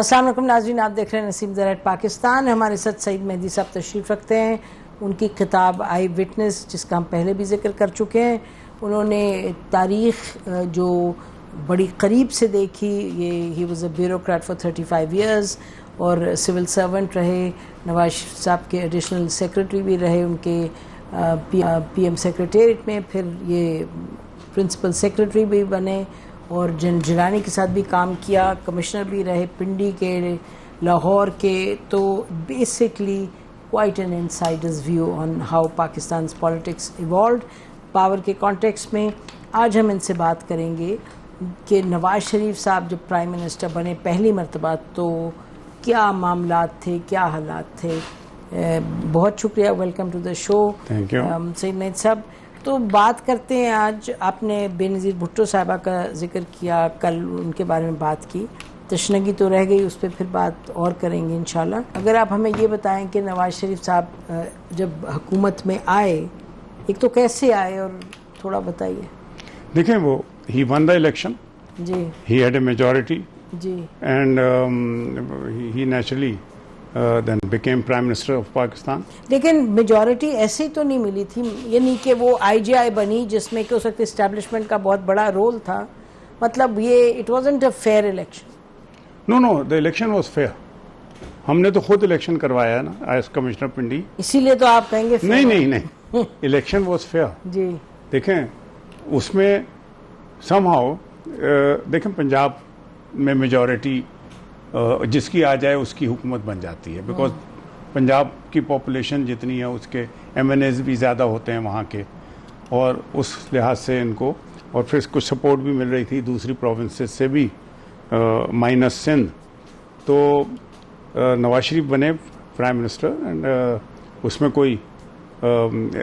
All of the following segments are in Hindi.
अस्सलाम वालेकुम नाज़रीन, आप देख रहे हैं नसीम ज़राइट पाकिस्तान। हमारे साथ सईद मेहदी साहब तशरीफ़ रखते हैं। उनकी किताब आई विटनेस, जिसका हम पहले भी जिक्र कर चुके हैं, उन्होंने तारीख़ जो बड़ी करीब से देखी। ये he was a bureaucrat for 35 years और सिविल सर्वेंट रहे। नवाज साहब के एडिशनल सेक्रेटरी भी रहे उनके पीएम सेक्रेटेरिएट में, फिर ये प्रिंसिपल सेक्रेटरी भी बने और जिलानी के साथ भी काम किया, कमिश्नर भी रहे पिंडी के, लाहौर के। तो basically quite an Insiders view on how Pakistan politics evolved power के कॉन्टेक्स्ट में। आज हम इनसे बात करेंगे कि नवाज शरीफ साहब जब प्राइम मिनिस्टर बने पहली मरतबा, तो क्या मामलात थे, क्या हालात थे। बहुत शुक्रिया, welcome to the show. Thank you Saeed Mehdi साहब। तो बात करते हैं, आज आपने बेनज़ीर भुट्टो साहिबा का जिक्र किया, कल उनके बारे में बात की, तशनगी तो रह गई, उस पर फिर बात और करेंगे इंशाल्लाह। अगर आप हमें ये बताएं कि नवाज शरीफ साहब जब हुकूमत में आए, एक तो कैसे आए और थोड़ा बताइए। देखें, वो ही वन द इलेक्शन जी, ही हैड ए मेजॉरिटी जी, and he naturally then became Prime Minister of Pakistan. लेकिन मेजॉरिटी ऐसे तो नहीं मिली थी, ये नहीं कि वो IGI बनी जिसमें कि हो सकता एस्टेब्लिशमेंट का बहुत बड़ा रोल था। मतलब ये it wasn't a fair election. No, the election was fair. हमने तो खुद इलेक्शन करवाया है ना एज कमिश्नर पिंडी, इसीलिए तो आप कहेंगे fair। नहीं इलेक्शन वाज फेयर। जी, देखें, उसमें समहाउ देखें, पंजाब में मेजॉरिटी जिसकी आ जाए उसकी हुकूमत बन जाती है, बिकॉज पंजाब की पॉपुलेशन जितनी है उसके MNAs भी ज़्यादा होते हैं वहाँ के, और उस लिहाज से इनको, और फिर कुछ सपोर्ट भी मिल रही थी दूसरी प्रोविंसेस से भी माइनस सिंध। तो नवाज शरीफ बने प्राइम मिनिस्टर एंड उसमें कोई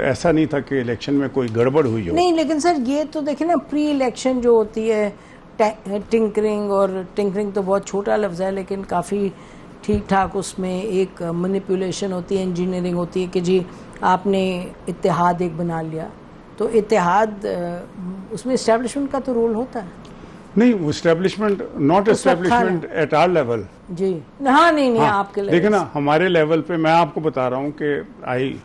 ऐसा नहीं था कि इलेक्शन में कोई गड़बड़ हुई हो। नहीं, लेकिन सर ये तो देखिए ना, प्री इलेक्शन जो होती है टिंकरिंग, और टिंकरिंग तो बहुत छोटा लफ्ज़ है, लेकिन काफ़ी ठीक ठाक उसमें एक मैनिपुलेशन होती है, इंजीनियरिंग होती है कि जी आपने इत्तेहाद एक बना लिया, तो इत्तेहाद उसमें इस्टेब्लिशमेंट का तो रोल होता है। नहीं, वो establishment not establishment at our level. जी, हाँ, नहीं, आपके लेवल। देखिए ना, हमारे लेवल पे मैं आपको बता रहा हूँ कि आई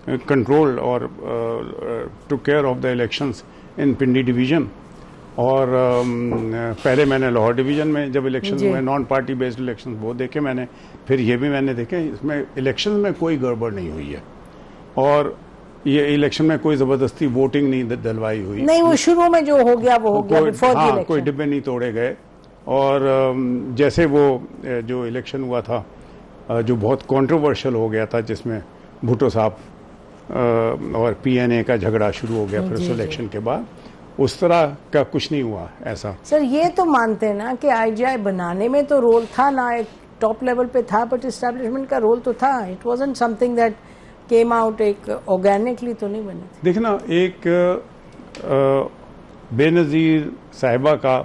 कंट्रोल और took care of the elections in Pindi division, और पहले मैंने लाहौर डिवीजन में जब इलेक्शन हुए, नॉन पार्टी बेस्ड इलेक्शन, वो देखे मैंने, फिर ये भी मैंने देखे। इसमें इलेक्शन में कोई गड़बड़ नहीं हुई है, और ये इलेक्शन में कोई जबरदस्ती वोटिंग नहीं दिलवाई हुई। नहीं, वो शुरू में जो हो गया वो हो गया, हाँ, कोई डिब्बे नहीं तोड़े गए। और जैसे वो जो इलेक्शन हुआ था जो बहुत कंट्रोवर्शियल हो गया था, जिसमें भुट्टो साहब और PNA का झगड़ा शुरू हो गया फिर उस इलेक्शन के बाद, उस तरह का कुछ नहीं हुआ ऐसा। सर ये तो मानते हैं ना कि IGI बनाने में तो रोल था ना, एक टॉप लेवल पे था, बट एस्टैब्लिशमेंट का रोल तो था। It wasn't something that came out, एक ऑर्गेनिकली तो नहीं बने थे। देखना, एक बेनज़ीर साहिबा का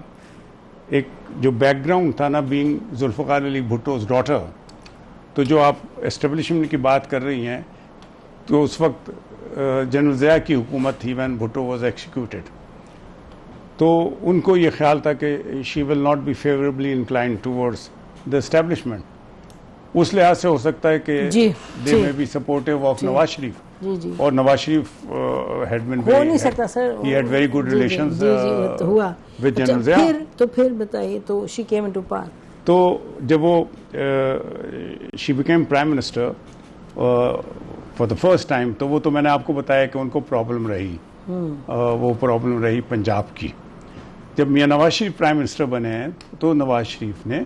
एक जो बैकग्राउंड था ना, बीइंग जुल्फ़िकार अली भुट्टो's डॉटर, तो जो आप एस्टेब्लिशमेंट की बात कर रही हैं, तो उस वक्त जनरल ज़िया की हुकूमत थी व्हेन भुट्टो वाज एक्सिक्यूटेड। तो उनको ये ख्याल था कि she will not be favourably incline towards the establishment. उस लिहाज से हो सकता है कि they may be supportive of Nawaz Sharif, और नवाज शरीफ हैड बीन हो नहीं सकता sir, he had very good relations with general Zia. तो फिर बताइए, तो शी केम इनटू पावर। तो जब वो she became prime minister for the first time, तो वो तो मैंने आपको बताया कि उनको प्रॉब्लम रही, वो प्रॉब्लम रही पंजाब की। जब मियां नवाज शरीफ प्राइम मिनिस्टर बने हैं, तो नवाज शरीफ ने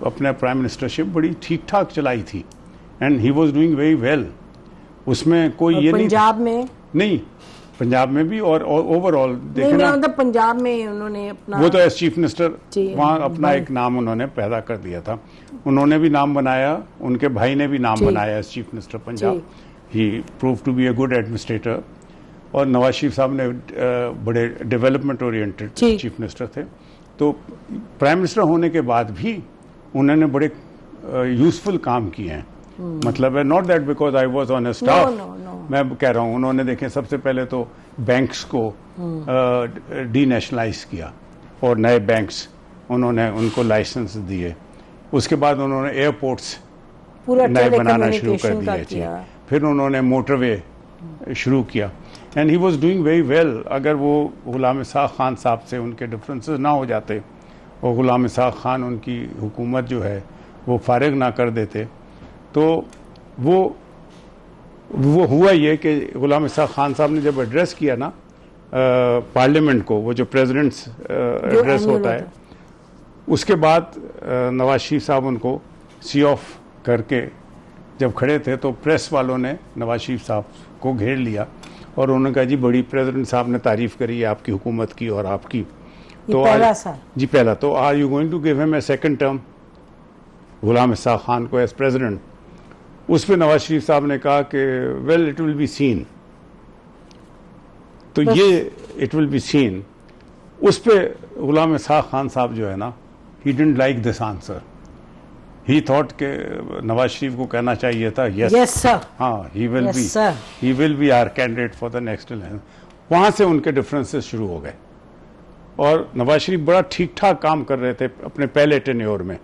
अपना प्राइम मिनिस्टरशिप बड़ी ठीक ठाक चलाई थी, and he was doing very well. उसमें कोई ये नहीं, पंजाब में नहीं, पंजाब में भी और ओवरऑल देखना, मतलब पंजाब में उन्होंने अपना, वो तो एज चीफ मिनिस्टर वहाँ अपना एक नाम उन्होंने पैदा कर दिया था। उन्होंने भी नाम बनाया, उनके भाई ने भी नाम बनाया as chief minister Punjab. He prove to be a good administrator, और नवाज शरीफ साहब ने बड़े डेवलपमेंट ओरिएंटेड चीफ मिनिस्टर थे। तो प्राइम मिनिस्टर होने के बाद भी उन्होंने बड़े यूजफुल काम किए हैं। मतलब है, not that because I was on A staff, मैं कह रहा हूँ, उन्होंने देखें सबसे पहले तो बैंक्स को डी नेशनलाइज किया और नए बैंक्स उन्होंने उनको लाइसेंस दिए। उसके बाद उन्होंने एयरपोर्ट्स पूरा नए बनाना शुरू कर telecommunication का दिए। किया। फिर उन्होंने मोटरवे शुरू किया and he was doing very well. अगर वो गुलाम इसाक खान साहब से उनके डिफरेंसेस ना हो जाते और गुलाम इसाक खान उनकी हुकूमत जो है वो फारिग ना कर देते, तो वो हुआ ये कि गुलाम इसाक खान साहब ने जब एड्रेस किया ना पार्लियामेंट को, वो जो प्रेसिडेंट्स एड्रेस होता है, उसके बाद नवाज शरीफ साहब उनको सी ऑफ करके जब खड़े थे तो प्रेस वालों ने नवाज शरीफ साहब को घेर लिया और उन्होंने कहा जी बड़ी प्रेसिडेंट साहब ने तारीफ करी है आपकी हुकूमत की और आपकी, तो पहला साल जी पहला, तो are you going to give him a second term Ghulam Ishaq Khan को एज प्रेसिडेंट? उस पर नवाज शरीफ साहब ने कहा कि well it will be scene, तो ये इट विल बी सीन। उस पे गुलाम इसाक खान साहब जो है ना, he didn't like this answer. He thought के नवाज शरीफ को कहना चाहिए था यस सर, हाँ he will be our candidate for the next election. वहां से उनके डिफरेंसेस शुरू हो गए और नवाज शरीफ बड़ा ठीक ठाक काम कर रहे थे अपने पहले टेन्योर में।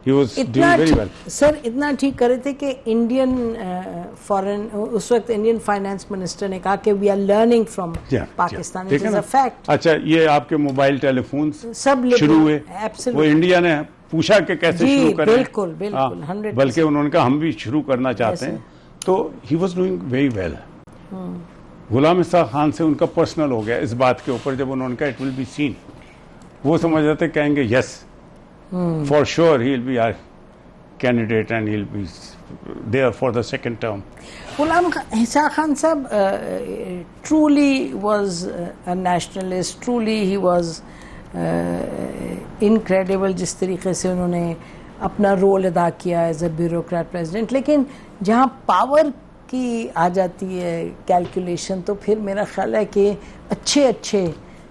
He was doing very well. Sir इतना ठीक कर रहे थे कि इंडियन फॉरेन उस वक्त इंडियन फाइनेंस मिनिस्टर ने कहा कि we are learning from Pakistan, it is a fact. अच्छा, ये आपके मोबाइल टेलीफोन सब शुरू हुए, वो इंडिया ने पूछा कि कैसे शुरू करें, बिल्कुल बिल्कुल 100%। बल्कि उन्होंने कहा हम भी शुरू करना चाहते हैं, तो he was doing very well. Ghulam Ishaq Khan से उनका पर्सनल हो गया इस बात के ऊपर, जब उन्होंने कहा इट विल बी सीन, वो समझ रहे थे कहेंगे yes for sure he'll be our candidate and he'll be there for the second term. Ghulam Isak Khan sahab truly was a nationalist, truly he was incredible जिस तरीके से उन्होंने अपना रोल अदा किया एज अ ब्यूरोक्रेट प्रेसिडेंट। लेकिन जहाँ पावर की आ जाती है कैलकुलेशन, तो फिर मेरा ख्याल है कि अच्छे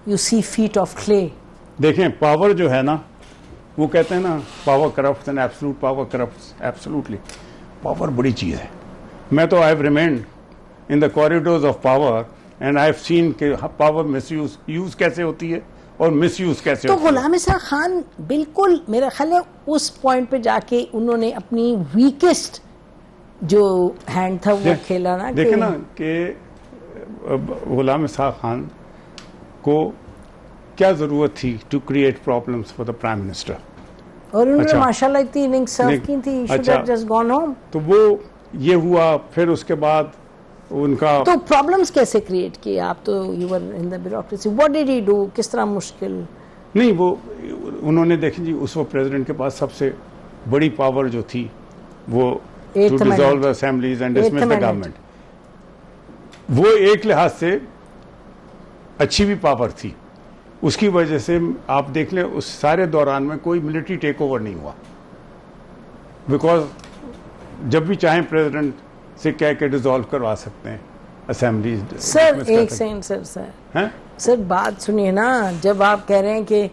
you see feet of clay. देखें, पावर जो है ना, वो कहते हैं ना power corrupts and absolute power corrupts, absolutely power बड़ी चीज़ है। मैं तो I have remained in the corridors of power and I have seen कि पावर मिसयूज कैसे होती है और मिसयूज कैसे होती है। तो गुलाम इसाक खान बिल्कुल मेरा ख्याल है उस पॉइंट पे जाके उन्होंने अपनी वीकेस्ट जो हैंड था वो खेला ना। देखे ना कि गुलाम इसाक खान को क्या जरूरत थी to create problems for the prime minister, और उन्होंने माशाल्लाह इतनी इनिंग्स सर्व की थी, should have just gone home. तो वो ये हुआ, फिर उसके बाद उनका तो प्रॉब्लम्स कैसे क्रिएट किए आप? तो you were in the bureaucracy, what did he do? किस तरह मुश्किल? नहीं, वो उन्होंने देखिए जी, उस वक्त प्रेसिडेंट के पास सबसे बड़ी पावर जो थी वो to dissolve assemblies and dismiss the government. वो एक लिहाज से अच्छी भी पावर थी, उसकी वजह से आप देख लें उस सारे दौरान में कोई मिलिट्री टेक ओवर नहीं हुआ, बिकॉज जब भी चाहें प्रेसिडेंट से कह के डिसॉल्व करवा सकते हैं असेंबली। सर एक सेकंड सर बात सुनिए ना, जब आप कह रहे हैं कि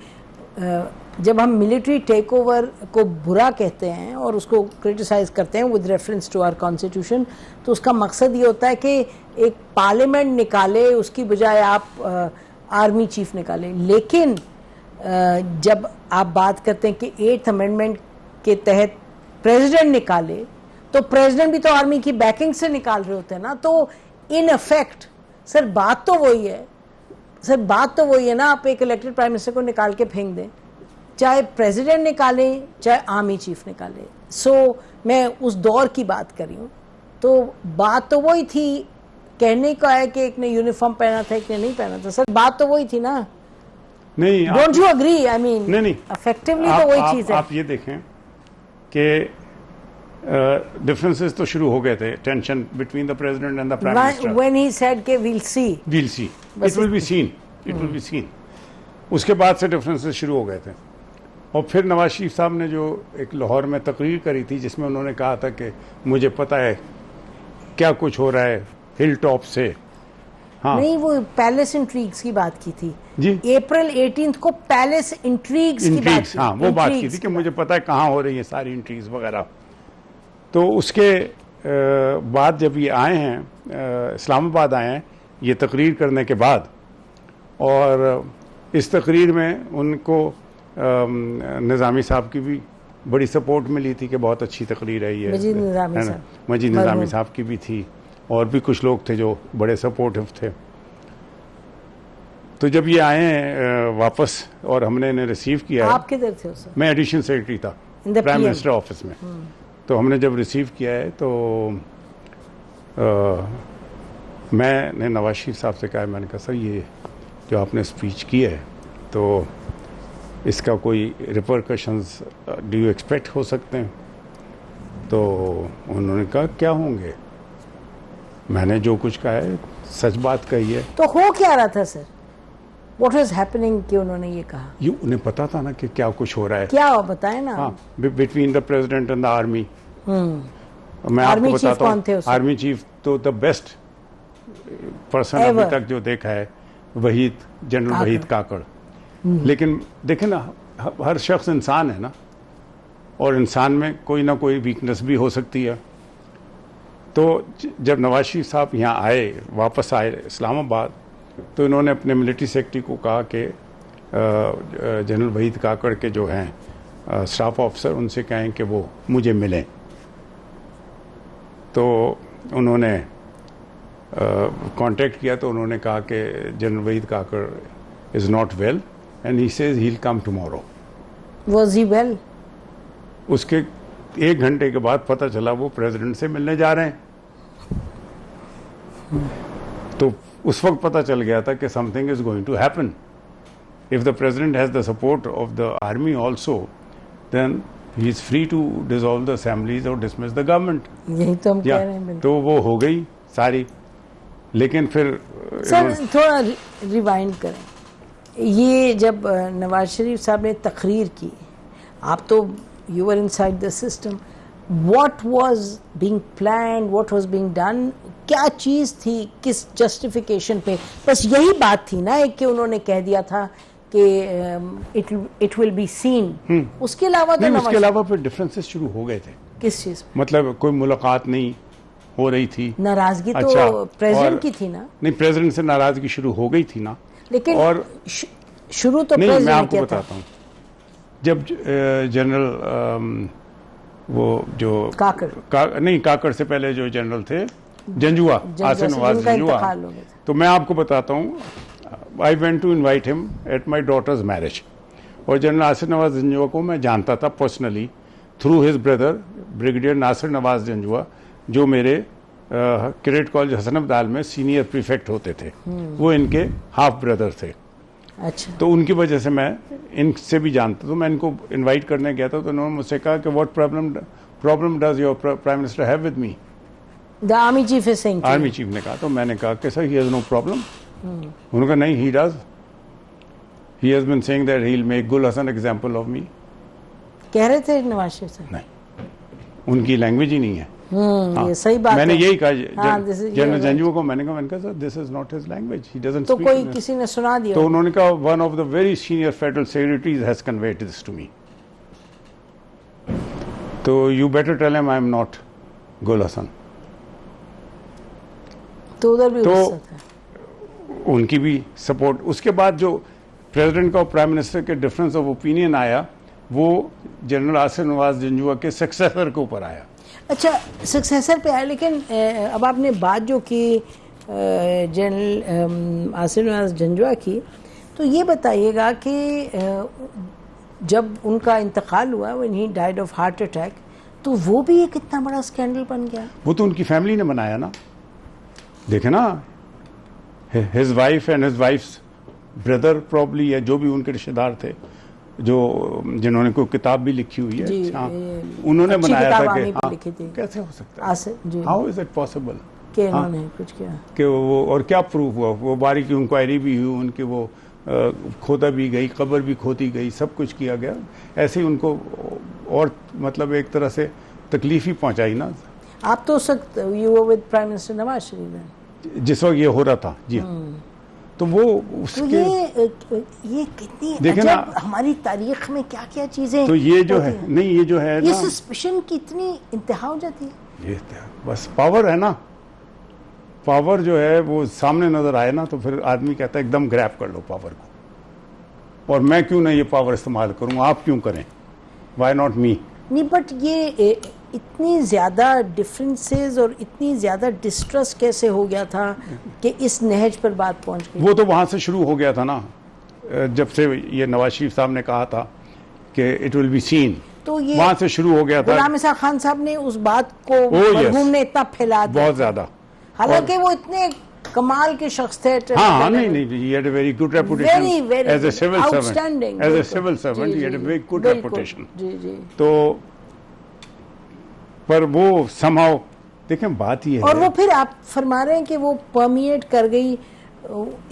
जब हम मिलिट्री टेक ओवर को बुरा कहते हैं और उसको क्रिटिसाइज करते हैं with reference to our constitution, तो उसका मकसद ये होता है कि एक पार्लियामेंट निकाले, उसकी बजाय आप आर्मी चीफ निकाले। लेकिन जब आप बात करते हैं कि 8th अमेंडमेंट के तहत प्रेसिडेंट निकाले, तो प्रेसिडेंट भी तो आर्मी की बैकिंग से निकाल रहे होते हैं ना। तो इन इफेक्ट सर बात तो वही है ना, आप एक इलेक्टेड प्राइम मिनिस्टर को निकाल के फेंक दें, चाहे प्रेसिडेंट निकालें चाहे आर्मी चीफ निकाले। सो मैं उस दौर की बात कर रही हूँ, तो बात तो वही थी। कहने का है कि एक ने यूनिफॉर्म पहना था, एक ने नहीं पहना था। सर बात तो वही थी ना? नहीं, don't you agree? I mean नहीं, इफेक्टिवली तो वही चीज है। आप ये देखें कि डिफरेंसेस तो शुरू हो गए थे, tension between the president and the prime minister when he said कि we'll see it will be seen. उसके बाद से डिफरेंसेस शुरू हो गए थे। और फिर नवाज शरीफ साहब ने जो एक लाहौर में तकरीर करी थी, जिसमें उन्होंने कहा था कि मुझे पता है क्या कुछ हो रहा है हिल टॉप से। हाँ, नहीं, वो पैलेस इंट्रीग्स की बात की थी जी, अप्रैल 18 को पैलेस इंट्रीग्स की बात की। हाँ, वो बात की थी कि मुझे पता है कहाँ हो रही है सारी इंट्रीग्स वगैरह। तो उसके बाद जब ये आए हैं इस्लामाबाद आए हैं ये तकरीर करने के बाद, और इस तकरीर में उनको निज़ामी साहब की भी बड़ी सपोर्ट मिली थी कि बहुत अच्छी तकरीर है ये, मजीद निज़ामी है ना, मजीद निज़ामी साहब की भी थी, और भी कुछ लोग थे जो बड़े सपोर्टिव थे। तो जब ये आए वापस और हमने इन्हें रिसीव किया, आप किधर थे उस वक्त? मैं एडिशनल सेक्रेटरी था प्राइम मिनिस्टर ऑफिस में। तो हमने जब रिसीव किया है तो मैंने नवाज शरीफ साहब से कहा, मैंने कहा सर ये जो आपने स्पीच की है तो इसका कोई रिपरकशंस डू यू एक्सपेक्ट हो सकते हैं? तो उन्होंने कहा क्या होंगे, मैंने जो कुछ कहा है सच बात कही है। तो हो क्या रहा था सर? What was happening कि उन्होंने ये कहा? ये उन्हें पता था ना कि क्या कुछ हो रहा है। क्या बताएं ना। हाँ, between the president and the army. मैं आर्मी आपको चीफ बताता कौन थे हूँ, उसमें? आर्मी चीफ तो द बेस्ट पर्सन अभी तक जो देखा है वहीद, जनरल वहीद काकड़। लेकिन देखे ना, हर शख्स इंसान है ना, और इंसान में कोई ना कोई वीकनेस भी हो सकती है। तो जब नवाज शरीफ साहब यहाँ आए, वापस आए इस्लामाबाद, तो इन्होंने अपने मिलिट्री सेक्रेटरी को कहा कि जनरल वहीद काकड़ के जो हैं स्टाफ ऑफिसर, उनसे कहें कि वो मुझे मिलें। तो उन्होंने कांटेक्ट किया, तो उन्होंने कहा कि general Waheed Kakar is not well and he says he will come tomorrow. Was he well? उसके 1 घंटे के बाद पता चला वो प्रेसिडेंट से मिलने जा रहे हैं। तो उस वक्त पता चल गया था कि something is going to happen. If the president has the support of the army also, then he is free to dissolve the assemblies और डिसमिस द गवर्नमेंट। यही तो हम कह रहे हैं। तो वो हो गई सारी। लेकिन फिर सर थोड़ा रिवाइंड करें, ये जब नवाज शरीफ साहब ने तकरीर की, आप तो you were inside the system, what was being planned, what was being done, क्या चीज थी, किस जस्टिफिकेशन पे? बस यही बात थी ना एक कि उन्होंने कह दिया था कि इट विल बी सीन। उसके अलावा तो उसके अलावा फिर डिफरेंसेस शुरू हो गए थे। किस चीज पे? मतलब कोई मुलाकात नहीं हो रही थी, नाराजगी तो अच्छा, प्रेसिडेंट की थी ना? नहीं, प्रेसिडेंट से नाराजगी शुरू हो गई थी ना, लेकिन और शुरू तो नहीं, प्रेसिडेंट मैं आपको किया था। बताता हूँ। जब जनरल वो जो नहीं, काकड़ से पहले जो जनरल थे जंजुआ, आसिफ नवाज जंजुआ, तो मैं आपको बताता हूँ, I went to invite him at my daughter's marriage. और जनरल आसिफ नवाज जंजुआ को मैं जानता था personally through his brother brigadier Nasir Nawaz Janjua, जो मेरे कैडेट कॉलेज हसन अब्दाल में सीनियर प्रीफेक्ट होते थे। वो इनके हाफ ब्रदर थे। अच्छा। तो उनकी वजह से मैं इनसे भी जानता। तो मैं इनको इनवाइट करने गया था, तो उन्होंने मुझसे कहा कि what problem does your prime minister have with me? The army chief is saying. Army chief ने कहा। तो मैंने कहा कि sir he has no problem. उन्होंने कहा नहीं, he does, he has been saying that he will make Gul Hasan example of me. कह रहे थे नवाज शरीफ साहब? नहीं, उनकी लैंग्वेज ही नहीं है। ये सही बात मैंने है। यही कहा जनरल जंजुआ को, मैंने कहा sir this is not his language, he doesn't to speak. कोई किसी ने सुना दिया? तो उन्होंने कहा one of the very senior federal secretaries has conveyed this to me, तो you better tell him I am not Gul Hasan. तो उधर भी तो गुस्सा था। उनकी भी सपोर्ट। उसके बाद जो प्रेसिडेंट का और प्राइम मिनिस्टर के डिफरेंस ऑफ ओपिनियन आया, वो जनरल आसिफ नवाज जंजुआ के सक्सेसर के ऊपर आया। अच्छा, सक्सेसर पे आया। लेकिन अब आपने बात जो की जनरल आसिफ नवाज जंजुआ की, तो ये बताइएगा कि जब उनका इंतकाल हुआ, when he died of heart attack, तो वो भी एक इतना बड़ा स्कैंडल बन गया। वो तो उनकी फैमिली ने बनाया ना, देखे ना, his wife and his wives brother probably, या जो भी उनके रिश्तेदार थे, जो जिन्होंने कोई किताब भी लिखी हुई है, हाँ, उन्होंने बनाया था कि हाँ, कैसे हो सकता है, हाउ इज इट पॉसिबल कि उन्होंने कुछ किया कि वो, और क्या प्रूफ हुआ? वो बारीक इंक्वायरी भी हुई, उनके वो खोदा भी गई, कब्र भी खोदी गई, सब कुछ किया गया। ऐसे ही उनको और मतलब एक तरह से तकलीफ ही पहुंचाई ना। आप तो उस वक्त you were with prime minister Nawaz Sharif जिस वक्त ये हो रहा था जी। तो वो उसके तो ये कितनी देखे ना, ना हमारी तारीख में क्या क्या चीजें, तो ये जो है नहीं, ये जो है ये ना, सस्पिशन की इतनी इंतहा हो जाती है। ये बस पावर है ना, पावर जो है वो सामने नजर आए ना, तो फिर आदमी कहता है एकदम ग्रैब कर लो पावर को। और मैं क्यों नहीं ये पावर इस्तेमाल करूं, आप क्यों करें, वाई नॉट मी। नहीं, बट ये इतनी ज्यादा डिफरेंसेस और इतनी ज्यादा डिस्ट्रस्ट कैसे हो गया था कि इस नहज पर बात पहुंच गई? वो तो वहां से शुरू हो गया था ना, जब से ये नवाज शरीफ साहब ने कहा था कि इट विल बी सीन, तो ये वहां से शुरू हो गया था। गुलाम इसा खान साहब ने उस बात को मरहूम ने इतना फैला दिया, बहुत ज्यादा, हालांकि वो इतने कमाल के शख्स थे। हाँ, नहीं, he had a very good reputation as a civil servant. As a civil servant, he had a very good reputation. जी। तो पर वो somehow, देखें बात ये है, और वो फिर आप फरमा रहे हैं कि वो परमिएट कर गई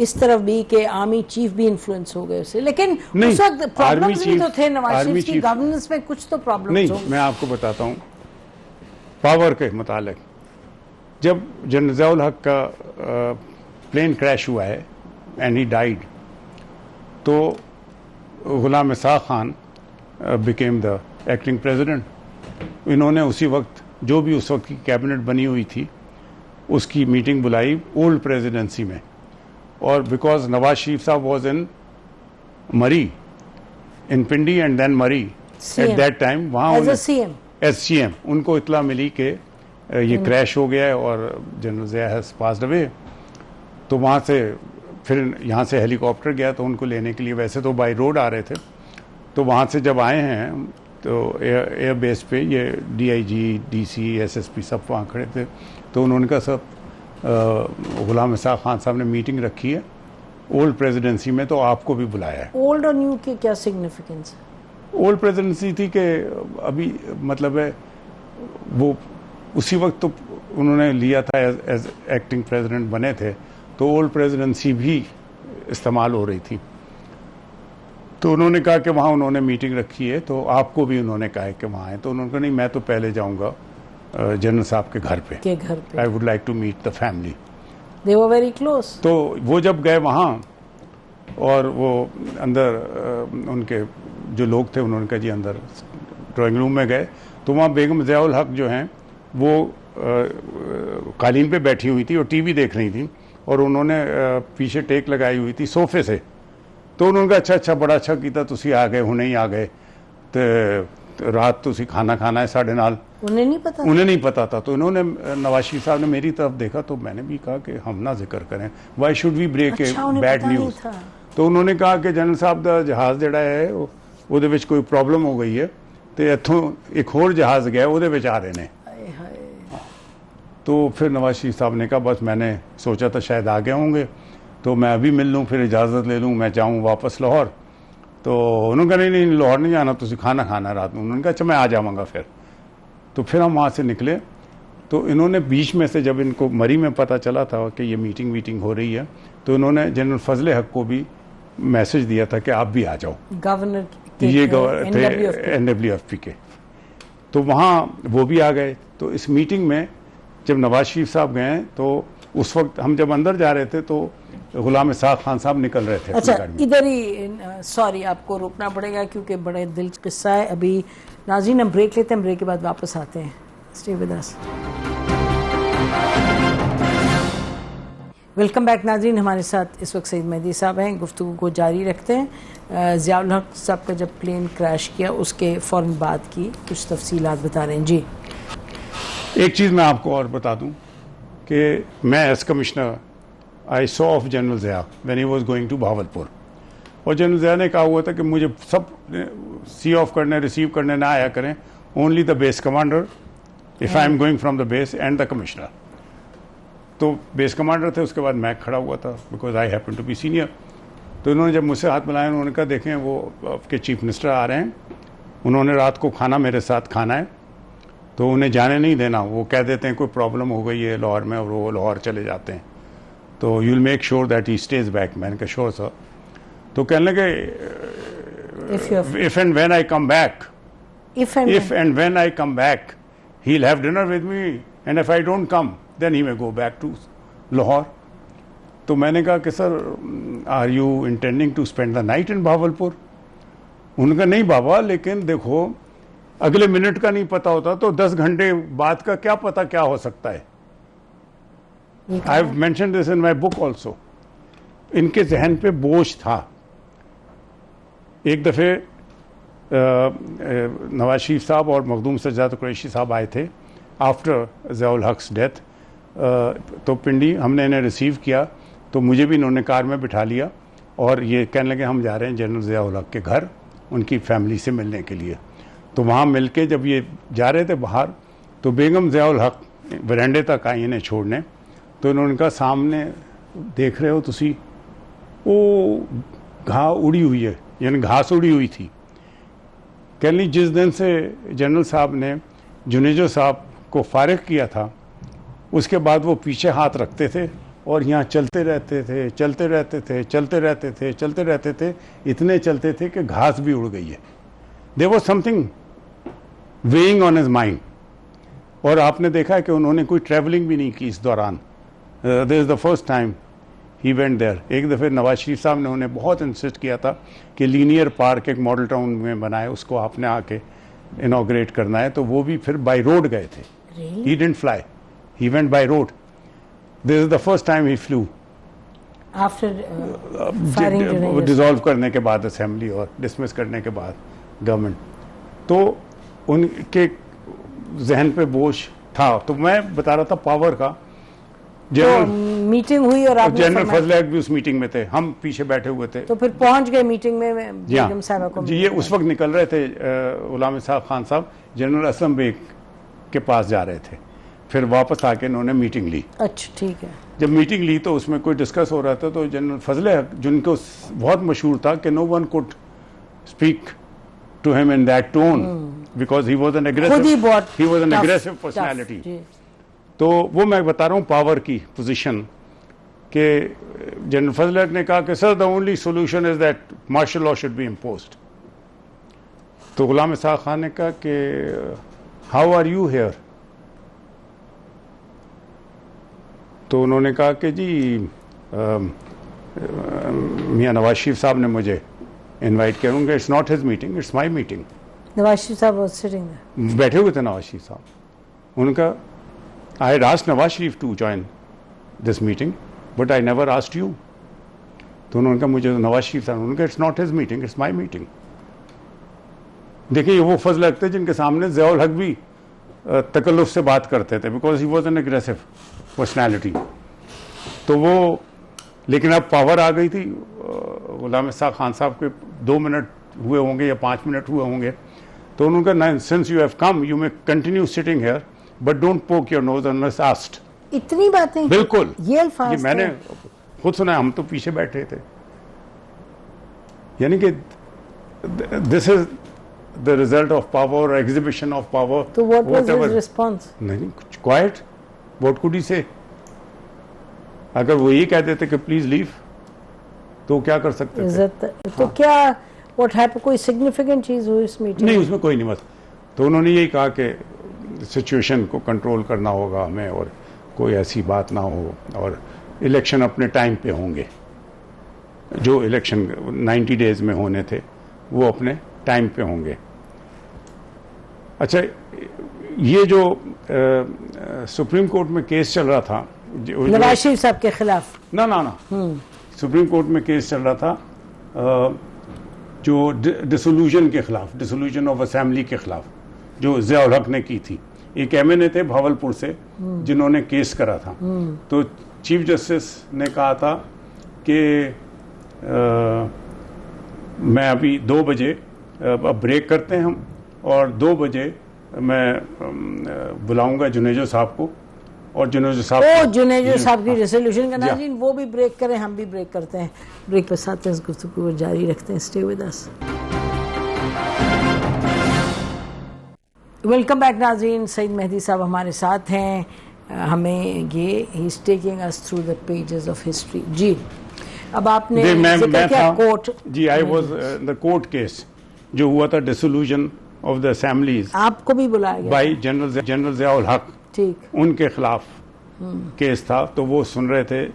इस तरफ भी कि आर्मी चीफ भी इन्फ्लुएंस हो गए उससे, लेकिन उस वक्त प्रॉब्लम्स भी तो थे नवाज शरीफ की गवर्नेंस में, कुछ तो प्रॉब्लम्स नहीं, मैं आपको बताता हूँ पावर के मुतालिक। जब जनरल ज़ियाउल हक का प्लेन क्रैश हुआ है एंड ही डाइड, तो Ghulam Ishaq Khan became the acting president. इन्होंने उसी वक्त जो भी उस वक्त की कैबिनेट बनी हुई थी उसकी मीटिंग बुलाई ओल्ड प्रेसिडेंसी में, और बिकॉज नवाज शरीफ साहब वॉज इन मरी, इन पिंडी एंड देन मरी एट दैट टाइम, वहाँ एज CM उनको इतला मिली कि ये क्रैश हो गया है और general Zia has passed away. तो वहाँ से फिर यहाँ से हेलीकॉप्टर गया तो उनको लेने के लिए, वैसे तो बाई रोड आ रहे थे, तो वहाँ से जब आए हैं तो एयर बेस पे ये DIG, DC, SSP सब वहाँ खड़े थे। तो उन्होंने कहा सब गुलाम इसाक खान साहब ने मीटिंग रखी है ओल्ड प्रेसिडेंसी में, तो आपको भी बुलाया है। ओल्ड और न्यू के क्या सिग्निफिकेंस है? ओल्ड प्रेसिडेंसी थी कि अभी मतलब है वो उसी वक्त तो उन्होंने लिया था एज एक्टिंग प्रेसिडेंट बने थे, तो ओल्ड प्रेसिडेंसी भी इस्तेमाल हो रही थी। तो उन्होंने कहा कि वहाँ उन्होंने मीटिंग रखी है, तो आपको भी उन्होंने कहा है कि वहाँ है। तो उन्होंने कहा नहीं, मैं तो पहले जाऊँगा जनरल साहब के घर पे, I would like to meet the family. They were very close. तो वो जब गए वहाँ और वो अंदर उनके जो लोग थे उन्होंने कहा जी अंदर ड्राइंग रूम में गए, तो वहाँ बेगम ज़ियाउल हक जो हैं वो कालीन पे बैठी हुई थी और टीवी देख रही थी, और उन्होंने पीछे टेक लगाई हुई थी सोफे से। तो उन्होंने कहा अच्छा बड़ा अच्छा किया तुसी आ गए, हुणे ही आ गए, तो रात तुसी खाना खाना है साढ़े नाल। उन्हें नहीं पता था। तो इन्होंने नवाज शरीफ साहब ने मेरी तरफ देखा, तो मैंने भी कहा कि हम ना जिक्र करें, why should we break a bad news. तो उन्होंने कहा कि जनरल साहब दा जहाज जिहड़ा है ਉਹਦੇ ਵਿੱਚ कोई प्रॉब्लम हो गई है, तो इत्थों एक होर जहाज गया ਉਹਦੇ ਵਿੱਚ आ रहे ने। तो फिर नवाज शरीफ साहब ने कहा बस मैंने सोचा था शायद आ गए होंगे, तो मैं अभी मिल लूँ, फिर इजाज़त ले लूँ, मैं जाऊँ वापस लाहौर। तो उन्होंने कहा नहीं लाहौर नहीं जाना, तुझे खाना खाना रात में। उन्होंने कहा अच्छा मैं आ जाऊँगा फिर। तो फिर हम वहाँ से निकले, तो इन्होंने बीच में से जब इनको मरी में पता चला था कि ये मीटिंग हो रही है, तो इन्होंने जनरल फजल हक को भी मैसेज दिया था कि आप भी आ जाओ, गवर्नर ये गवर्नर थे NWFP के। तो वहाँ वो भी आ गए। तो इस मीटिंग में जब नवाज शरीफ साहब गए, तो उस वक्त हम जब अंदर जा रहे थे तो गुलाम इसाक खान साहब निकल रहे थे। अच्छा, इधर ही सॉरी आपको रोकना पड़ेगा क्योंकि बड़े दिलचस्प किस्सा है। अभी नाज़रीन हम ब्रेक लेते हैं, ब्रेक के बाद वापस आते हैं। Stay with us. Welcome back नाज़रीन, हमारे साथ इस वक्त सईद मेहदी साहब हैं। गुफ्तगू को जारी रखते हैं। ज़ियाउल हक साहब का जब प्लेन क्रैश किया उसके फ़ौरन बाद की कुछ तफसीलात बता रहे हैं। जी, एक चीज़ मैं आपको और बता दूं कि मैं as commissioner I saw off general Zia when he was going to Bahawalpur, और जनरल ज़िया ने कहा हुआ था कि मुझे सब सी ऑफ करने रिसीव करने ना आया करें, only the base commander if I am going from the base and the commissioner. तो बेस कमांडर थे, उसके बाद मैं खड़ा हुआ था because I happen to be senior. तो इन्होंने जब मुझसे हाथ मिलाया, उन्होंने कहा देखें वो आपके चीफ मिनिस्टर आ रहे हैं, उन्होंने रात को खाना मेरे साथ खाना है, तो उन्हें जाने नहीं देना। वो कह देते हैं कोई प्रॉब्लम हो गई है लाहौर में और वो लाहौर चले जाते हैं, तो you will make sure that he stays back. मैंने कहा श्योर सर। तो कहने लगे if and when I come back, if and when I come back he will have dinner with me, and if I don't come then he may go back to Lahore. तो मैंने कहा कि sir are you intending to spend the night in Bahawalpur? उनका नहीं बाबा, लेकिन देखो अगले मिनट का नहीं पता होता, तो 10 घंटे बाद का क्या पता क्या हो सकता है। I have mentioned this in my book also. इनके जहन पे बोझ था एक दफ़े नवाज शरीफ साहब और मखदूम सज्जाद कुरैशी साहब आए थे आफ्टर ज़ियाउल हक़्स डेथ। तो पिंडी हमने इन्हें रिसीव किया, तो मुझे भी इन्होंने कार में बिठा लिया और ये कहने लगे हम जा रहे हैं जनरल ज़ियाउल हक़ के घर उनकी फैमिली से मिलने के लिए। तो वहाँ मिल के जब ये जा रहे थे बाहर, तो बेगम ज़ियाउल हक़ वरांडे तक आई इन्हें छोड़ने। तो इन्होंने कहा सामने देख रहे हो तुसी, वो घाह उड़ी हुई है, यानी घास उड़ी हुई थी। कहली जिस दिन से जनरल साहब ने जुनेजो साहब को फारिग किया था, उसके बाद वो पीछे हाथ रखते थे और यहाँ चलते रहते थे, चलते रहते थे, चलते रहते थे, चलते रहते थे, इतने चलते थे कि घास भी उड़ गई है। There was something weighing on his mind. और आपने देखा है कि उन्होंने कोई ट्रैवलिंग भी नहीं की इस दौरान। This is the first time he went there. एक दफ़े नवाज शरीफ साहब ने उन्हें बहुत इंसिस्ट किया था कि लीनियर पार्क एक मॉडल टाउन में बनाए, उसको आपने आके इनॉग्रेट करना है, तो वो भी फिर बाय रोड गए थे। He didn't fly, he went by road. This is the first time he flew after dissolve करने के बाद असेंबली और डिसमिस करने के बाद गवर्नमेंट। तो उनके जहन पे बोझ था। तो मैं बता रहा था पावर का। तो मीटिंग हुई और आपने जनरल फजल हक भी उस मीटिंग में थे, हम पीछे बैठे हुए थे। तो फिर पहुंच गए मीटिंग में बेगम साहबा को। जी, ये उस वक्त निकल रहे थे, गुलाम इसहाक खान साहब जनरल असलम बेग के पास जा रहे थे, फिर वापस आके इन्होंने मीटिंग ली। अच्छा, ठीक है। जब मीटिंग ली तो उसमें कोई डिस्कस हो रहा था, तो जनरल फजल हक, जिनको बहुत मशहूर था कि no one could speak to him in that tone because he was an aggressive personality. तो वो मैं बता रहा हूँ पावर की पोजीशन कि जनरल फजल हक ने कहा कि sir the only solution is that martial law should be imposed. तो गुलाम इसहाक खान ने कहा कि हाउ आर यू हियर। तो उन्होंने कहा कि जी मियां नवाज शरीफ साहब ने मुझे इनवाइट किया। उनका it's not his meeting, it's my meeting. Nawaz Sharif sahab was sitting there, बैठे हुए थे नवाज शरीफ साहब। उनका I had asked Nawaz Sharif to join this meeting, but I never asked you. तो उन्होंने कहा मुझे नवाज शरीफ साहब, उन्होंने कहा it's not his meeting, it's my meeting. देखिए, वो फजल हक थे जिनके सामने ज़ियाउल हक भी तकल्लुफ से बात करते थे, because he was an aggressive personality. तो वो, लेकिन अब पावर आ गई थी। गुलाम इसहाक खान साहब के 2 मिनट हुए होंगे या 5 मिनट हुए होंगे, तो उन्होंने कहा since you have come you may continue sitting here but don't पोक योर नोज अनलेस आस्क्ड। इतनी बातें, बिल्कुल, ये अल्फाज मैंने खुद सुना, हम तो पीछे बैठे थे। यानी कि this is the result of power, exhibition of power. तो व्हाट वाज हिज रिस्पांस? नहीं, क्वाइट, व्हाट कुड ही से। अगर वो ये कह देते कि प्लीज लीव, तो क्या कर सकते थे? तो क्या व्हाट हैपेंड, कोई सिग्निफिकेंट चीज हुई इस मीटिंग? नहीं, उसमें कोई नहीं। बस तो उन्होंने यही कहा कि सिचुएशन को कंट्रोल करना होगा हमें, और कोई ऐसी बात ना हो, और इलेक्शन अपने टाइम पे होंगे। जो इलेक्शन 90 डेज में होने थे वो अपने टाइम पे होंगे। अच्छा, ये जो सुप्रीम कोर्ट में केस चल रहा था नवाज शरीफ साहब के खिलाफ, ना सुप्रीम कोर्ट में केस चल रहा था जो डिसोल्यूशन के खिलाफ, डिसोल्यूशन ऑफ असेंबली के खिलाफ, जो ज़ियाउल हक ने की थी। एक MNA थे भावलपुर से जिन्होंने केस करा था। तो चीफ जस्टिस ने कहा था कि मैं अभी 2 बजे अब ब्रेक करते हैं हम, और 2 बजे मैं बुलाऊंगा जुनेजो साहब को, और जुनेजो साहब की रेजोल्यूशन का नाज़रीन वो भी ब्रेक करें, हम भी ब्रेक करते हैं। ब्रेक पर साथ इस गुफ्तगू को जारी रखते हैं। Stay with us. Welcome back नाज़रीन। सईद मेहदी साहब हमारे साथ हैं। हमें ये he is taking us through the pages of history. जी, अब आपने जिक्र किया कोर्ट। जी, I was the court case जो हुआ था, डिसोल्यूशन ऑफ द असेंबलीज। आपको भी बुलाया गया बाई जनरल ज़ियाउल हक, ठीक, उनके खिलाफ केस था। तो वो सुन रहे थे।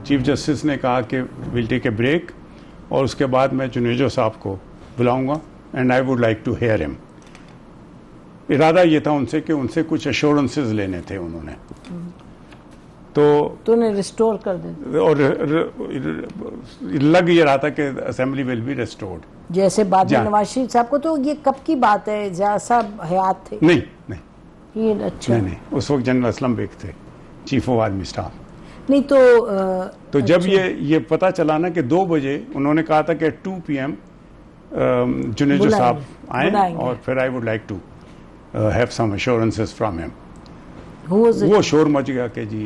चीफ जस्टिस ने कहा कि विल टेक ए ब्रेक, और उसके बाद मैं जुनेजो साहब को बुलाऊंगा and I would like to hear him. इरादा ये था उनसे कि उनसे कुछ एश्योरेंसेस लेने थे उन्होंने। तो उन्हें रिस्टोर कर दें, और लग ये रहा था कि असेंबली विल बी रिस्टोर्ड। जैसे बाद में नवाज शरीफ साहब को, तो ये कब की बात है? ज़िया साहब हयात थे? नहीं नहीं, ये अच्छा नहीं, उस वक्त जनरल असलम बेग थे चीफ ऑफ आर्मी स्टाफ। नहीं तो जब ये पता चला ना कि 2 बजे उन्होंने कहा था कि 2 PM जुनेजो साहब आए और फिर I would like to have some assurances from him, वो शोर मच गया कि जी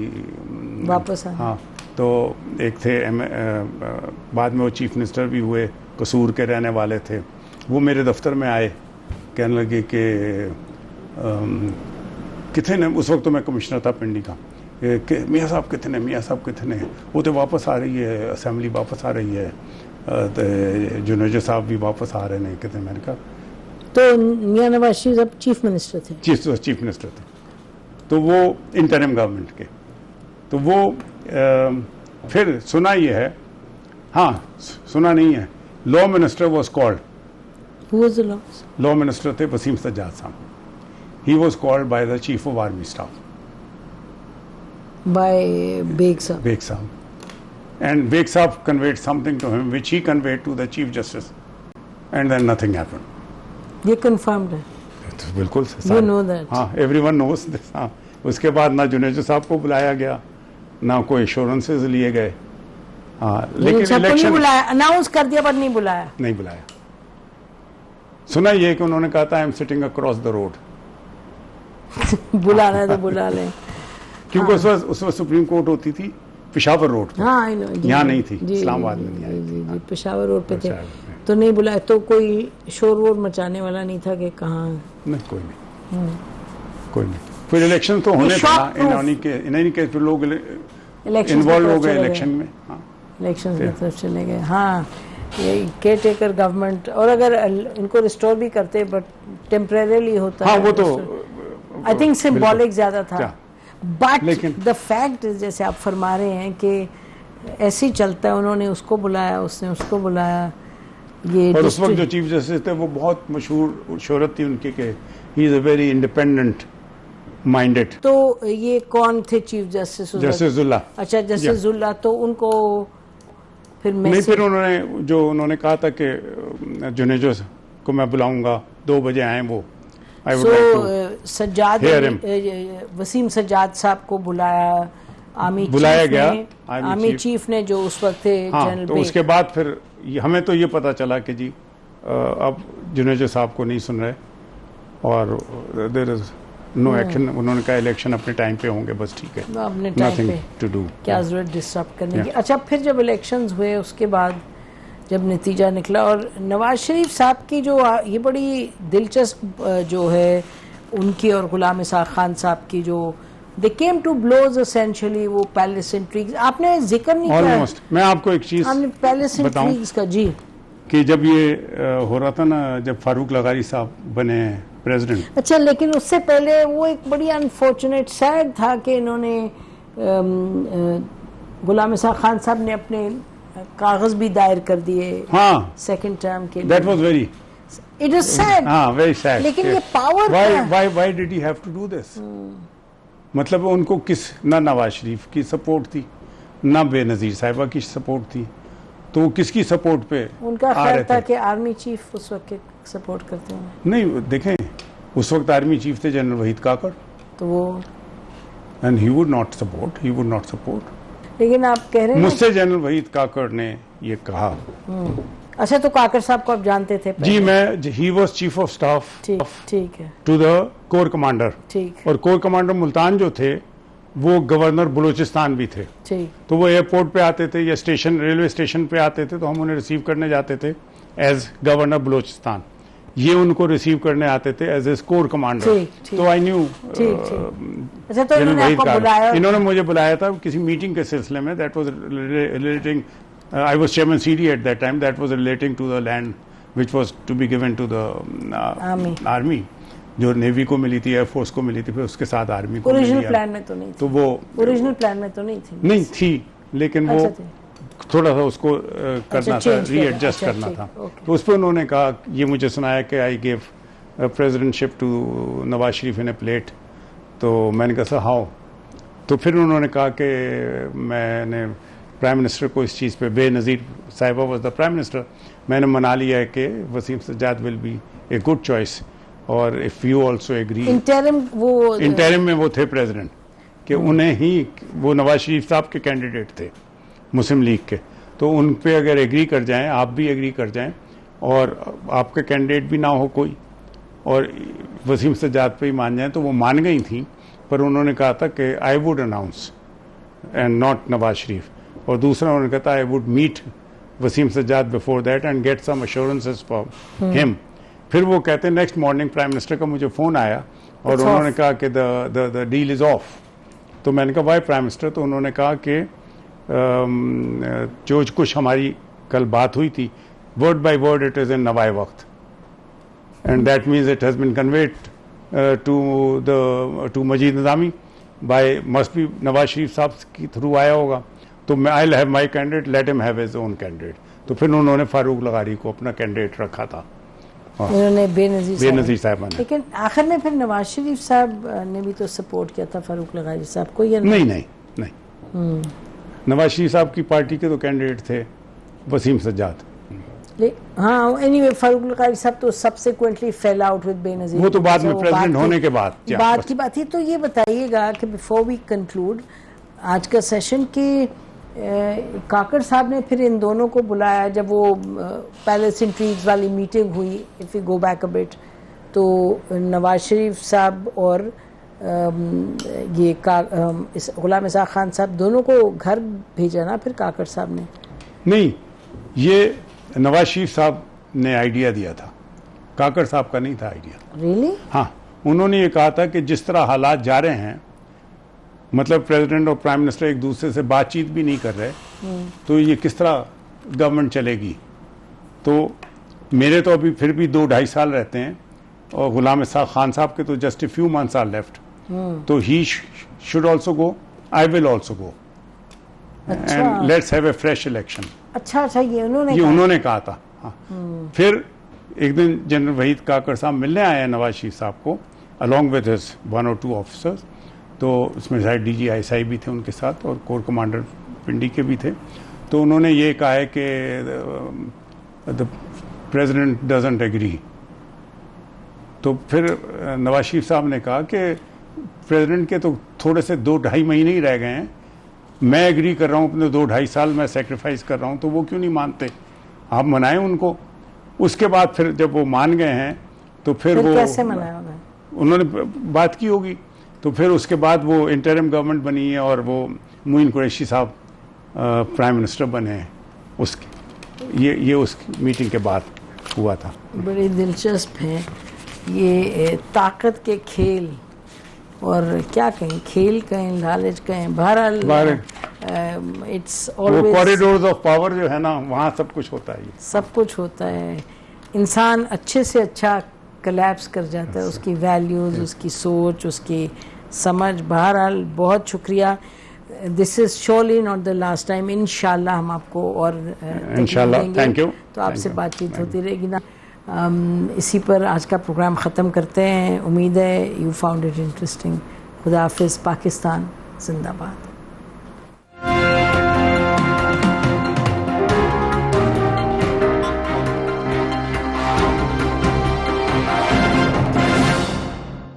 वापस आए। हाँ, तो एक थे बाद में वो चीफ मिनिस्टर भी हुए, कसूर के रहने वाले थे, वो मेरे दफ्तर में आए, कहने लगे कि कितने, उस वक्त तो मैं कमिश्नर था पिंडी का, कि मियाँ साहब कितने, मियाँ साहब कितने, वो तो वापस आ रही है, असेंबली वापस आ रही है, जुनेजो साहब भी वापस आ रहे हैं कितने। मैंने कहा तो मियाँ नवाज शरीफ अब चीफ मिनिस्टर थे? चीफ मिनिस्टर थे, तो वो इंटरिम गवर्नमेंट के, तो वो फिर सुना ये है, हाँ सुना नहीं है, law minister was called, law minister थे वसीम सज्जाद साहब, he was called by the chief of army staff, by Beg साहब, and Beg Saab conveyed something to him which he conveyed to the Chief Justice, and then nothing happened. ये confirmed है? तो बिल्कुल, you know that? हाँ, everyone knows this। हाँ, उसके बाद ना जुनेजो साहब को बुलाया गया, ना कोई एश्योरेंसेस लिए गए। हाँ, लेकिन इलेक्शन बुलाया, अनाउंस कर दिया पर नहीं बुलाया। सुना ये कि उन्होंने कहा था I am sitting across the road. बुलाना है तो बुला लें, क्योंकि उस वक्त सुप्रीम कोर्ट होती थी पेशावर रोड पे, हाँ, यहाँ नहीं थी, इस्लामाबाद में नहीं आई थी। जी, पेशावर रोड पे थे, तो नहीं बुलाया। तो कोई शोर वोर मचाने वाला नहीं था कि कहाँ? नहीं, कोई नहीं। फिर इलेक्शन तो होने था, इन्हीं के लोग इन्वॉल्व हो गए इलेक्शन में। हाँ, इलेक्शन की तरफ चले गए। हाँ, ये केयर टेकर गवर्नमेंट, और अगर इनको रिस्टोर भी करते बट टेम्परेरीली होता है, वो तो आई थिंक सिंबॉलिक ज्यादा था। बट द फैक्ट, जैसे आप फरमा रहे हैं कि ऐसे ही चलता है, उन्होंने उसको बुलाया, उसने उसको बुलाया। ये और उस वक्त जो चीफ जस्टिस थे वो बहुत मशहूर शोहरत थी उनकी कि he is a very independent minded. तो ये कौन थे चीफ जस्टिस? जस्टिस जुल्ला। अच्छा, जस्टिस जुल्ला। तो उनको फिर उन्होंने कहा था कि जुनेजो को मैं बुलाऊंगा, 2 बजे आए वो। सज्जाद वसीम सज्जाद साहब को बुलाया गया, आर्मी चीफ ने, जो उस वक्त थे जनरल। तो उसके बाद फिर हमें तो ये पता चला कि जी अब जुनेजो साहब को नहीं सुन रहे और देयर इज नो एक्शन। उन्होंने कहा इलेक्शन अपने टाइम पे होंगे, बस ठीक है, अपने टाइम पे, टू डू, क्या जरूरत डिस्टर्ब करने की। अच्छा, फिर जब इलेक्शंस हुए, उसके बाद जब नतीजा निकला, और नवाज शरीफ साहब की जो ये बड़ी दिलचस्प जो है उनकी और गुलाम इसाक खान साहब की, जो दे केम टू ब्लोज एसेंशियली, वो पैलेस इंट्रीग्स, आपने जिक्र नहीं किया। ऑलमोस्ट। मैं आपको एक चीज पैलेस इंट्रीग्स का, जी, कि जब ये हो रहा था ना, जब फारूक लगारी साहब बने प्रेसिडेंट। अच्छा, लेकिन उससे पहले वो एक बड़ी अनफॉर्चुनेट सैड था कि इन्होंने गुलाम इसाक खान साहब ने अपने कागज भी दायर कर दिए, हाँ, सेकंड टर्म के लिए। That was very, it was sad, हाँ, वेरी सैड। लेकिन ये power, why did he have to do this? मतलब उनको ना नवाज शरीफ की सपोर्ट थी, ना बेनजीर साहिबा की सपोर्ट थी, तो वो किसकी सपोर्ट पे? उनका ख्याल था कि आर्मी चीफ उस वक्त सपोर्ट करते हैं। नहीं, देखें, उस वक्त आर्मी चीफ थे जनरल वहीद काकड़, तो वो, and he would not support. लेकिन आप कह रहे हैं मुझसे जनरल वहीद काकड़ ने ये कहा। अच्छा, तो काकड़ साहब को आप जानते थे? जी, he was chief of staff, ठीक है, टू द कोर कमांडर। ठीक। और कोर कमांडर मुल्तान जो थे वो गवर्नर बलूचिस्तान भी थे। ठीक। तो वो एयरपोर्ट पे आते थे या रेलवे स्टेशन पे आते थे, तो हम उन्हें रिसीव करने जाते थे एज गवर्नर बलूचिस्तान, ये उनको रिसीव करने आते थे एज ए कोर कमांडर। तो आई न्यू। अच्छा, तो इन्होंने मुझे बुलाया था किसी मीटिंग के सिलसिले में, that was relating, I was chairman CD at that time, that was relating to the land which was to be given to the army, जो नेवी को मिली थी, एयरफोर्स को मिली थी, फिर उसके साथ आर्मी को। ओरिजिनल प्लान में तो नहीं थी, तो वो ओरिजिनल प्लान में तो नहीं थी, लेकिन वो थोड़ा सा उसको करना था, रीएडजस्ट करना था। तो उस पर उन्होंने कहा, ये मुझे सुनाया कि I give presidentship to Nawaz Sharif in a plate. तो मैंने कहा सर हाउ? तो फिर उन्होंने कहा कि मैंने प्राइम मिनिस्टर को इस चीज़ पे, बेनज़ीर साहिबा वाज द प्राइम मिनिस्टर, मैंने मना लिया है कि Waseem Sajjad will be a good choice, और if you also agree. Interim में वो थे प्रेसिडेंट, कि उन्हें ही, वो नवाज शरीफ साहब के कैंडिडेट थे मुस्लिम लीग के, तो उन पे अगर एग्री कर जाएं, आप भी एग्री कर जाएं, और आपका कैंडिडेट भी ना हो कोई, और वसीम सज्जाद पे ही मान जाएं, तो वो मान गई थी। पर उन्होंने कहा था कि I would announce and not Nawaz Sharif, और दूसरा उन्होंने कहा था I would meet Waseem Sajjad before that and get some assurances for him. फिर वो कहते हैं नेक्स्ट मॉर्निंग प्राइम मिनिस्टर का मुझे फ़ोन आया और उन्होंने कहा कि द डील इज़ ऑफ। तो मैंने कहा वाई प्राइम मिनिस्टर? तो उन्होंने कहा कि जो कुछ हमारी कल बात हुई थी, word by word it is in Nawai Waqt, and that means it has been conveyed to Majid Nizami by, must be Nawaz Sharif sahab के थ्रू आया होगा। तो मैं I have my candidate, let him have his own candidate. तो फिर उन्होंने फारूक लगारी को अपना कैंडिडेट रखा था, उन्होंने बेनज़ीर साहब ने। लेकिन आखिर में फिर नवाज शरीफ साहब ने भी तो सपोर्ट किया था फारूक लगारी साहब को, या नहीं। नवाज शरीफ साहब की पार्टी के तो कैंडिडेट थे वसीम सज्जाद। हाँ, एनीवे फारूक लगारी साहब तो सबसेक्वेंटली फेल आउट विद बेनज़ीर, वो तो बाद में प्रेसिडेंट होने के बाद की बात है। तो ये बताइएगा कि बिफोर वी कंक्लूड आज का सेशन, कि काकड़ साहब ने फिर इन दोनों को बुलाया जब वो पैलेस इंट्रीग्स वाली मीटिंग हुई, if you go back a bit, तो नवाज शरीफ साहब और इस गुलाम इसाक खान साहब दोनों को घर भेजा ना फिर काकड़ साहब ने? नहीं, ये नवाज शरीफ साहब ने आइडिया दिया था, काकड़ साहब का नहीं था आइडिया। रियली? हाँ, उन्होंने ये कहा था कि जिस तरह हालात जा रहे हैं, मतलब प्रेसिडेंट और प्राइम मिनिस्टर एक दूसरे से बातचीत भी नहीं कर रहे, तो ये किस तरह गवर्नमेंट चलेगी। तो मेरे तो अभी फिर भी 2-2.5 साल रहते हैं, और गुलाम इसाक खान साहब के तो just a few months are left, तो he should also go, I will also go, and let's have a fresh election. अच्छा, ये उन्होंने कहा था। हाँ। फिर एक दिन जनरल वहीद काकड़ साहब मिलने आए हैं नवाज शरीफ साहब को, along with his 1 or 2 officers, तो उसमें शायद DG ISI भी थे उनके साथ, और कोर कमांडर पिंडी के भी थे। तो उन्होंने ये कहा है कि द प्रेसिडेंट डजंट एग्री। तो फिर नवाज शरीफ साहब ने कहा कि प्रेसिडेंट के तो थोड़े से 2-2.5 महीने ही रह गए हैं, मैं एग्री कर रहा हूँ, अपने 2-2.5 साल मैं सेक्रीफाइस कर रहा हूँ, तो वो क्यों नहीं मानते, आप मनाएं उनको। उसके बाद फिर जब वो मान गए हैं, तो फिर वो कैसे मनाया उन्होंने बात की होगी, तो फिर उसके बाद वो इंटरिम गवर्नमेंट बनी है, और वो मोइन कुरैशी साहब प्राइम मिनिस्टर बने हैं। उसके ये उस मीटिंग के बाद हुआ था। बड़ी दिलचस्प है ये ताकत के खेल, और क्या कहें, खेल कहें, लालच कहें, बहरहाल it's always corridors of power जो है ना, वहाँ सब कुछ होता है, सब कुछ होता है। इंसान अच्छे से अच्छा कोलैप्स कर जाता है, उसकी वैल्यूज़, उसकी सोच, उसकी समझ। बहरहाल बहुत शुक्रिया, this is surely not the last time, इंशाल्लाह हम आपको और इंशाल्लाह, थैंक यू, तो आपसे बातचीत होती रहेगी ना। इसी पर आज का प्रोग्राम ख़त्म करते हैं। उम्मीद है यू फाउंड इट इंटरेस्टिंग। खुदा हाफिज़। पाकिस्तान जिंदाबाद।